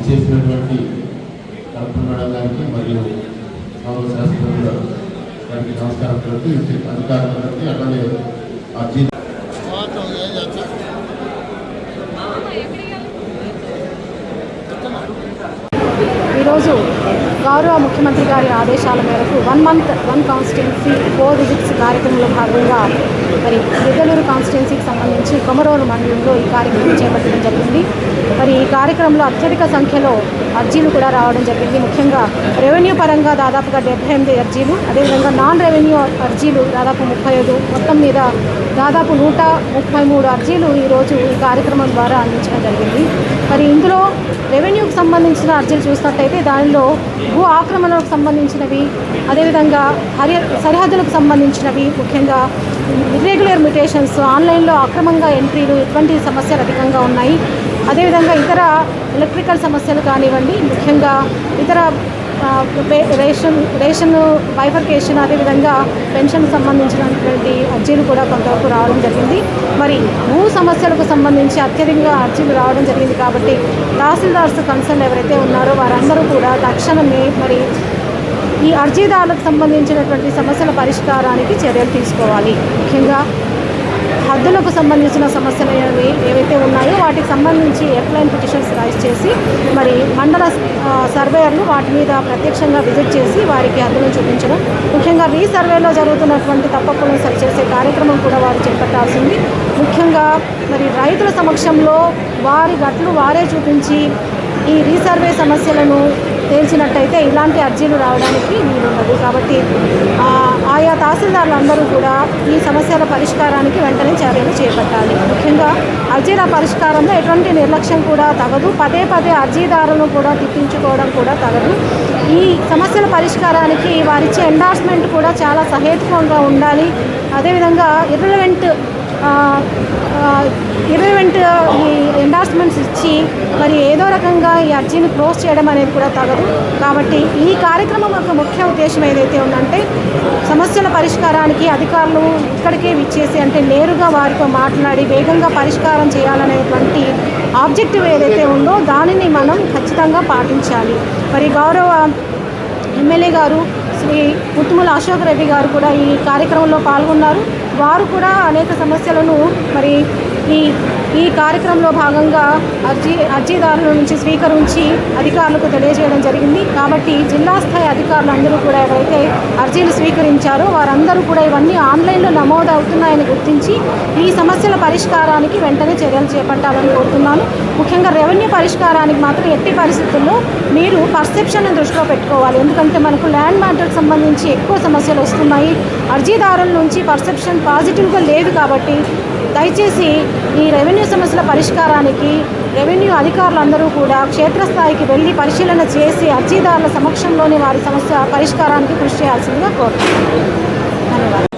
చేసినటువంటి collector madam గారికి మరియు గౌరవ శాస్త్రజ్ఞుల గారికి నమస్కారం తెలుపుతూ అధికారులందరికీ అట్లనే అర్జీ ఈరోజు గౌరవ ముఖ్యమంత్రి గారి ఆదేశాల మేరకు 1 month 1 కాన్స్టిట్యున్సీ 4 విజిట్స్ కార్యక్రమంలో భాగంగా మరి గిద్దలూరు కాన్స్టిట్యున్సీకి సంబంధించి కొమరోలు మండలంలో ఈ కార్యక్రమం చేపట్టడం జరిగింది. మరి ఈ కార్యక్రమంలో అత్యధిక సంఖ్యలో అర్జీలు కూడా రావడం జరిగింది. ముఖ్యంగా రెవెన్యూ పరంగా దాదాపుగా 78 అర్జీలు, అదేవిధంగా నాన్ రెవెన్యూ అర్జీలు దాదాపు 35, మొత్తం మీద దాదాపు 133 అర్జీలు ఈరోజు ఈ కార్యక్రమం ద్వారా అందించడం జరిగింది. మరి ఇందులో రెవెన్యూకి సంబంధించిన అర్జీలు చూసినట్టయితే దానిలో భూ ఆక్రమణలకు సంబంధించినవి, అదేవిధంగా సరిహద్దులకు సంబంధించినవి, ముఖ్యంగా ఇర్రెగ్యులర్ మ్యుటేషన్స్, ఆన్లైన్లో అక్రమంగా ఎంట్రీలు, ఇటువంటి సమస్యలు అధికంగా ఉన్నాయి. అదేవిధంగా ఇతర ఎలక్ట్రికల్ సమస్యలు కానివ్వండి, ముఖ్యంగా ఇతర రేషన్ బైఫర్కేషన్, అదేవిధంగా పెన్షన్కు సంబంధించినటువంటి అర్జీలు కూడా కొంతవరకు రావడం జరిగింది. మరి భూ సమస్యలకు సంబంధించి అత్యధికంగా అర్జీలు రావడం జరిగింది కాబట్టి తహసీల్దార్స్ కన్సర్న్ ఎవరైతే ఉన్నారో వారందరూ కూడా తక్షణమే మరి ఈ అర్జీదారులకు సంబంధించినటువంటి సమస్యల పరిష్కారానికి చర్యలు తీసుకోవాలి. ముఖ్యంగా హద్దులకు సంబంధించిన సమస్యలు ఏవైతే ఉన్నాయో వాటికి సంబంధించి ఎఫ్లైన్ పిటిషన్స్ రైజ్ చేసి మరి మండల సర్వేయర్లు వాటి మీద ప్రత్యక్షంగా విజిట్ చేసి వారికి హద్దులను చూపించడం, ముఖ్యంగా రీసర్వేలో జరుగుతున్నటువంటి తప్పప్పులను సరిచేసే కార్యక్రమం కూడా వారు చేపట్టాల్సింది. ముఖ్యంగా మరి రైతుల సమక్షంలో వారి గట్లు వారే చూపించి ఈ రీసర్వే సమస్యలను తేల్చినట్టయితే ఇలాంటి అర్జీలు రావడానికి వీలుండదు. కాబట్టి ఆయా తహసీల్దారులందరూ కూడా ఈ సమస్యల పరిష్కారానికి వెంటనే చర్యలు చేపట్టాలి. ముఖ్యంగా అర్జీల పరిష్కారంలో ఎటువంటి నిర్లక్ష్యం కూడా తగదు. పదే అర్జీదారులను కూడా తిప్పించుకోవడం కూడా తగదు. ఈ సమస్యల పరిష్కారానికి వారిచ్చే ఎండార్స్మెంట్ కూడా చాలా సహేతుకంగా ఉండాలి. అదేవిధంగా ఇర్రెలవెంట్ ఈ ఎండార్స్మెంట్స్ ఇచ్చి మరి ఏదో రకంగా ఈ అర్జీని క్లోజ్ చేయడం అనేది కూడా తగదు. కాబట్టి ఈ కార్యక్రమం యొక్క ముఖ్య ఉద్దేశం ఏదైతే ఉందంటే సమస్యల పరిష్కారానికి అధికారులు ఇక్కడికే విచ్చేసి అంటే నేరుగా వారితో మాట్లాడి వేగంగా పరిష్కారం చేయాలనేటువంటి ఆబ్జెక్టివ్ ఏదైతే ఉందో దానిని మనం ఖచ్చితంగా పాటించాలి. మరి గౌరవ ఎమ్మెల్యే గారు శ్రీ ముత్తుమల అశోక్ రెడ్డి గారు కూడా ఈ కార్యక్రమంలో పాల్గొన్నారు. వారు కూడా అనేక సమస్యలను మరి ఈ కార్యక్రమంలో భాగంగా అర్జీదారుల నుంచి స్వీకరించి అధికారులకు తెలియజేయడం జరిగింది. కాబట్టి జిల్లా స్థాయి అధికారులందరూ కూడా ఎవరైతే అర్జీలు స్వీకరించారో వారందరూ కూడా ఇవన్నీ ఆన్లైన్లో నమోదు అవుతున్నాయని గుర్తించి ఈ సమస్యల పరిష్కారానికి వెంటనే చర్యలు చేపట్టాలని కోరుతున్నాను. ముఖ్యంగా రెవెన్యూ పరిష్కారానికి మాత్రం ఎట్టి పరిస్థితుల్లో మీరు పర్సెప్షన్ దృష్టిలో పెట్టుకోవాలి. ఎందుకంటే మనకు ల్యాండ్ మ్యాటర్కి సంబంధించి ఎక్కువ సమస్యలు వస్తున్నాయి. అర్జీదారుల నుంచి పర్సెప్షన్ పాజిటివ్గా లేదు. కాబట్టి దయచేసి ఈ రెవెన్యూ సమస్యల పరిష్కారానికి రెవెన్యూ అధికారులందరూ కూడా క్షేత్రస్థాయికి వెళ్ళి పరిశీలన చేసి అర్జీదారుల సమక్షంలోని వారి సమస్య పరిష్కారానికి కృషి చేయాల్సిందిగా కోరుతున్నాను. ధన్యవాదాలు.